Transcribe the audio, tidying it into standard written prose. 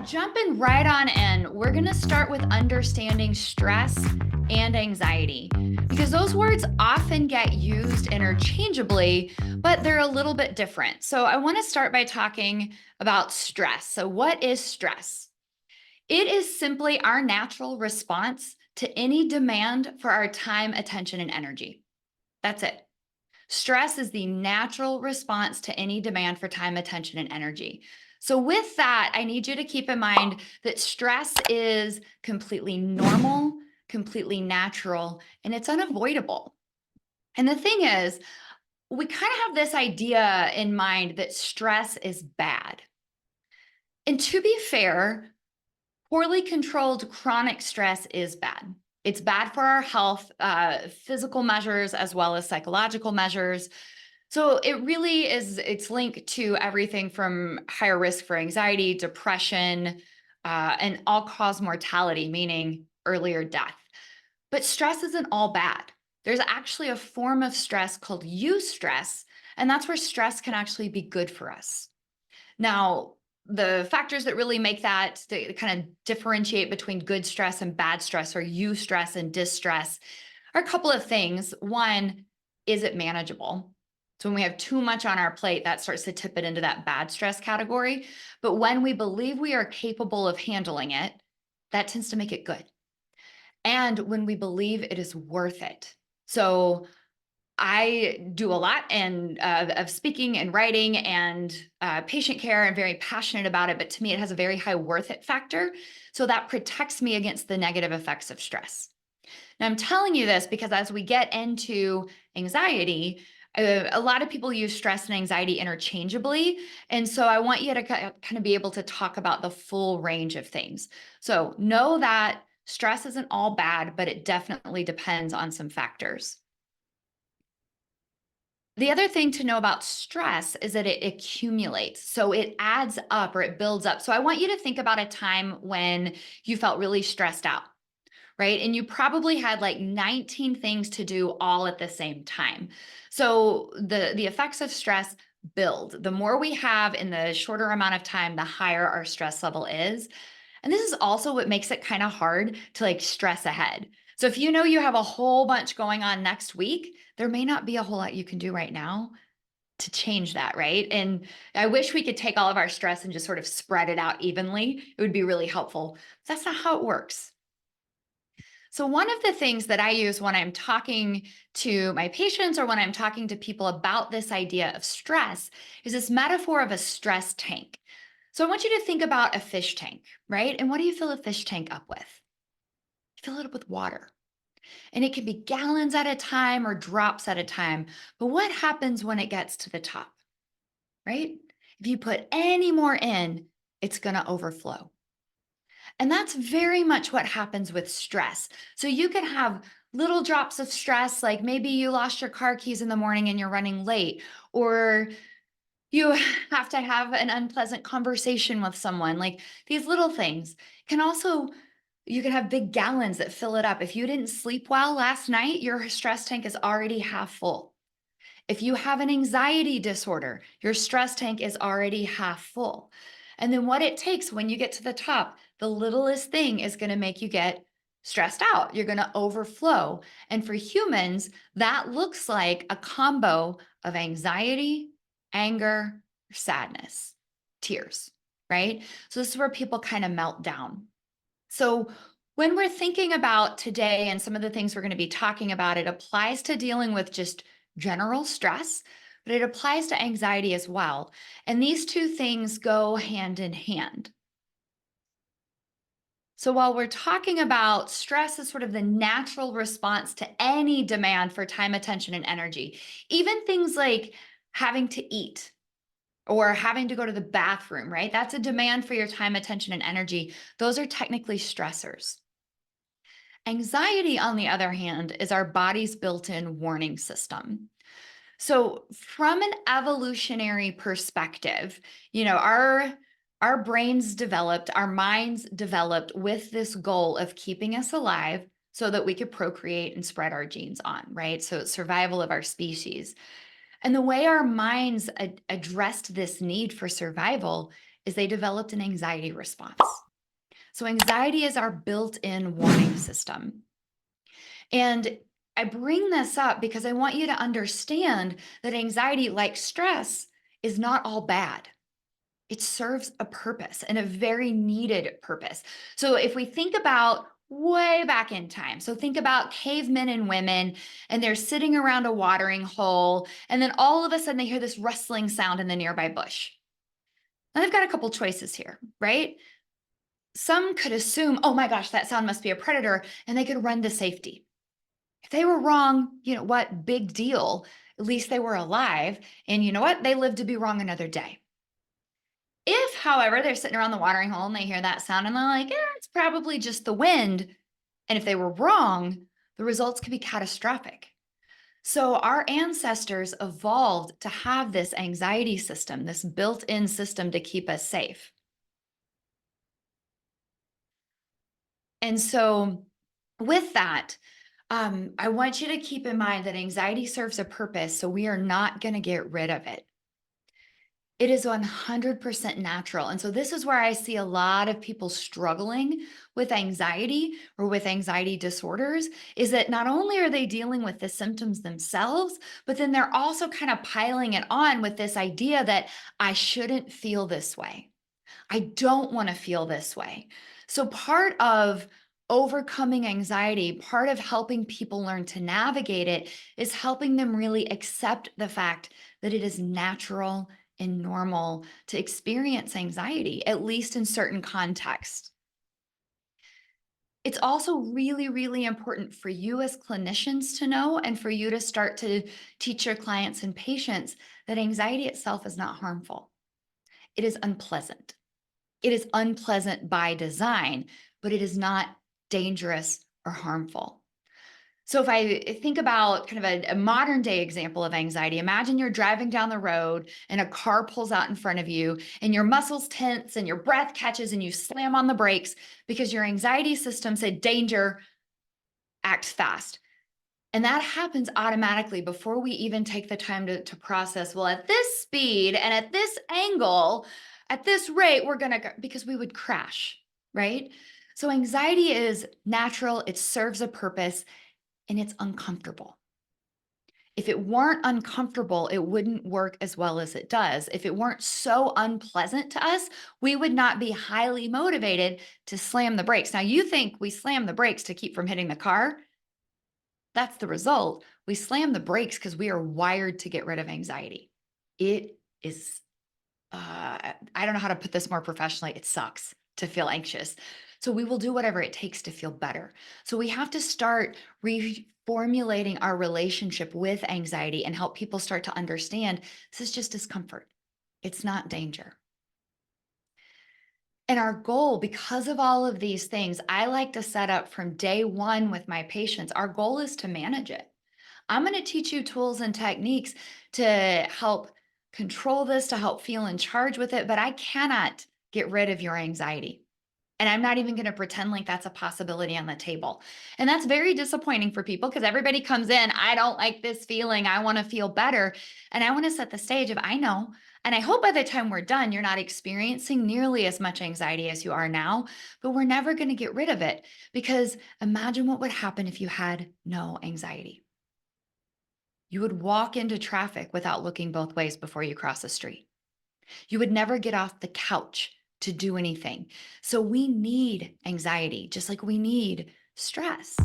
Jumping right on in, we're going to start with understanding stress and anxiety because those words often get used interchangeably, but they're a little bit different. So, I want to start by talking about stress. So, what is stress? It is simply our natural response to any demand for our time, attention, and energy. That's it. Stress is the natural response to any demand for time, attention, and energy. So, with that, I need you to keep in mind that stress is completely normal, completely natural, and it's unavoidable. And the thing is, we kind of have this idea in mind that stress is bad. And to be fair, poorly controlled chronic stress is bad. It's bad for our health, physical measures, as well as psychological measures. So it really is, it's linked to everything from higher risk for anxiety, depression, and all cause mortality, meaning earlier death. But stress isn't all bad. There's actually a form of stress called eustress, and that's where stress can actually be good for us. Now, the factors that really make that to kind of differentiate between good stress and bad stress or eustress and distress are a couple of things. One, is it manageable? So when we have too much on our plate, that starts to tip it into that bad stress category. But when we believe we are capable of handling it, that tends to make it good. And when we believe it is worth it. So I do a lot of speaking and writing and patient care. I'm very passionate about it, but to me, it has a very high worth it factor. So that protects me against the negative effects of stress. Now, I'm telling you this because as we get into anxiety, a lot of people use stress and anxiety interchangeably. And so I want you to kind of be able to talk about the full range of things. So know that stress isn't all bad, but it definitely depends on some factors. The other thing to know about stress is that it accumulates. So it adds up or it builds up. So I want you to think about a time when you felt really stressed out, right? And you probably had like 19 things to do all at the same time. So the effects of stress build. The more we have in the shorter amount of time, the higher our stress level is. And this is also what makes it kind of hard to like stress ahead. So if you know you have a whole bunch going on next week, there may not be a whole lot you can do right now to change that, right? And I wish we could take all of our stress and just sort of spread it out evenly. It would be really helpful. That's not how it works. So, one of the things that I use when I'm talking to my patients or when I'm talking to people about this idea of stress is this metaphor of a stress tank. So, I want you to think about a fish tank, right? And what do you fill a fish tank up with? You fill it up with water. And it can be gallons at a time or drops at a time. But what happens when it gets to the top, right? If you put any more in, it's going to overflow. And that's very much what happens with stress. So you can have little drops of stress, like maybe you lost your car keys in the morning and you're running late, or you have to have an unpleasant conversation with someone. Like these little things can also, you can have big gallons that fill it up. If you didn't sleep well last night, your stress tank is already half full. If you have an anxiety disorder, your stress tank is already half full. And then what it takes when you get to the top, the littlest thing is going to make you get stressed out. You're going to overflow. And for humans, that looks like a combo of anxiety, anger, sadness, tears, right? So this is where people kind of melt down. So when we're thinking about today and some of the things we're going to be talking about, it applies to dealing with just general stress, but it applies to anxiety as well. And these two things go hand in hand. So while we're talking about stress as sort of the natural response to any demand for time, attention, and energy, even things like having to eat or having to go to the bathroom, right? That's a demand for your time, attention, and energy. Those are technically stressors. Anxiety, on the other hand, is our body's built in warning system. So, from an evolutionary perspective, our brains developed, our minds developed with this goal of keeping us alive so that we could procreate and spread our genes on, right? So, it's survival of our species. And the way our minds addressed this need for survival is they developed an anxiety response. So, anxiety is our built in warning system. And I bring this up because I want you to understand that anxiety, like stress, is not all bad. It serves a purpose and a very needed purpose. So if we think about way back in time, so think about cavemen and women, and they're sitting around a watering hole, and then all of a sudden they hear this rustling sound in the nearby bush. Now they've got a couple choices here, right? Some could assume, oh my gosh, that sound must be a predator, and they could run to safety. If they were wrong, you know what? Big deal. At least they were alive. And you know what? They lived to be wrong another day. If, however, they're sitting around the watering hole and they hear that sound and they're like, yeah, it's probably just the wind. And if they were wrong, the results could be catastrophic. So our ancestors evolved to have this anxiety system, this built in system to keep us safe. And so, with that, I want you to keep in mind that anxiety serves a purpose. So we are not going to get rid of it. It is 100% natural. And so this is where I see a lot of people struggling with anxiety or with anxiety disorders is that not only are they dealing with the symptoms themselves, but then they're also kind of piling it on with this idea that I shouldn't feel this way. I don't want to feel this way. So part of overcoming anxiety, part of helping people learn to navigate it is helping them really accept the fact that it is natural and normal to experience anxiety, at least in certain contexts. It's also really, really important for you as clinicians to know and for you to start to teach your clients and patients that anxiety itself is not harmful. It is unpleasant. It is unpleasant by design, but it is not dangerous or harmful. So if I think about kind of a modern day example of anxiety, imagine you're driving down the road and a car pulls out in front of you and your muscles tense and your breath catches and you slam on the brakes because your anxiety system said, danger, act fast. And that happens automatically before we even take the time to process, well, at this speed and at this angle, at this rate, we're going to go, because we would crash, right? So anxiety is natural, it serves a purpose, and it's uncomfortable. If it weren't uncomfortable, it wouldn't work as well as it does. If it weren't so unpleasant to us, we would not be highly motivated to slam the brakes. Now, you think we slam the brakes to keep from hitting the car? That's the result. We slam the brakes because we are wired to get rid of anxiety. It is, I don't know how to put this more professionally. It sucks to feel anxious. So we will do whatever it takes to feel better. So we have to start reformulating our relationship with anxiety and help people start to understand this is just discomfort. It's not danger. And our goal, because of all of these things, I like to set up from day one with my patients. Our goal is to manage it. I'm going to teach you tools and techniques to help control this, to help feel in charge with it, but I cannot get rid of your anxiety. And I'm not even going to pretend like that's a possibility on the table. And that's very disappointing for people because everybody comes in, I don't like this feeling. I want to feel better. And I want to set the stage of, I know. And I hope by the time we're done, you're not experiencing nearly as much anxiety as you are now, but we're never going to get rid of it because imagine what would happen if you had no anxiety. You would walk into traffic without looking both ways before you cross the street. You would never get off the couch to do anything. So we need anxiety, just like we need stress.